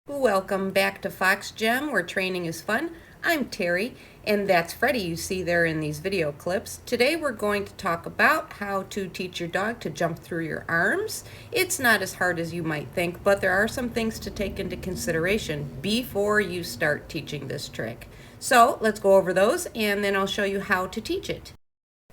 Welcome back to Fox Gem, where training is fun. I'm Terry, and that's Freddie you see there in these video clips. Today we're going to talk about how to teach your dog to jump through your arms. It's not as hard as you might think, but there are some things to take into consideration before you start teaching this trick. So let's go over those, and then I'll show you how to teach it.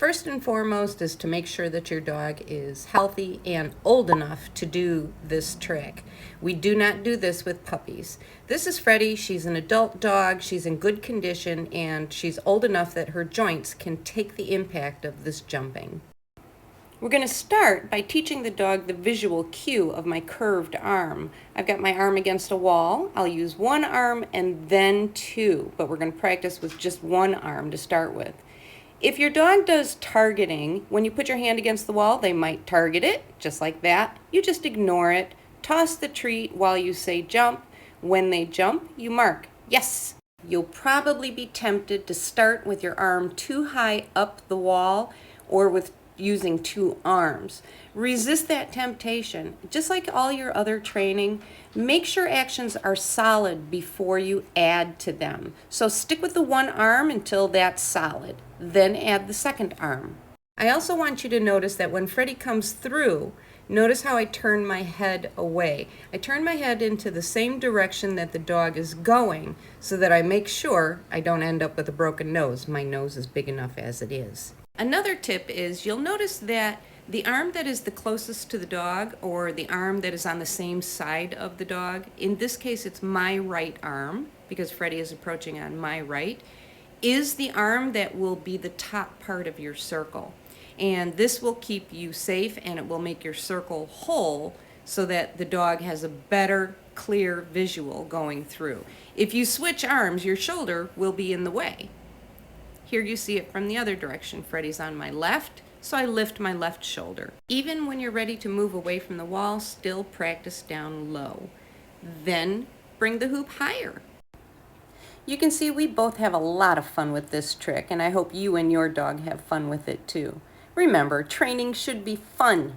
First and foremost is to make sure that your dog is healthy and old enough to do this trick. We do not do this with puppies. This is Freddie. She's an adult dog. She's in good condition and she's old enough that her joints can take the impact of this jumping. We're going to start by teaching the dog the visual cue of my curved arm. I've got my arm against a wall. I'll use one arm and then two, but we're going to practice with just one arm to start with. If your dog does targeting, when you put your hand against the wall, they might target it, just like that. You just ignore it. Toss the treat while you say jump. When they jump, you mark, yes. You'll probably be tempted to start with your arm too high up the wall or with using two arms. Resist that temptation. Just like all your other training, make sure actions are solid before you add to them. So stick with the one arm until that's solid. Then add the second arm. I also want you to notice that when Freddie comes through, notice how I turn my head away. I turn my head into the same direction that the dog is going so that I make sure I don't end up with a broken nose. My nose is big enough as it is. Another tip is you'll notice that the arm that is the closest to the dog, or the arm that is on the same side of the dog, in this case it's my right arm because Freddie is approaching on my right, is the arm that will be the top part of your circle. And this will keep you safe and it will make your circle whole so that the dog has a better, clear visual going through. If you switch arms, your shoulder will be in the way. Here you see it from the other direction. Freddie's on my left, so I lift my left shoulder. Even when you're ready to move away from the wall, still practice down low. Then bring the hoop higher. You can see we both have a lot of fun with this trick, and I hope you and your dog have fun with it too. Remember, training should be fun.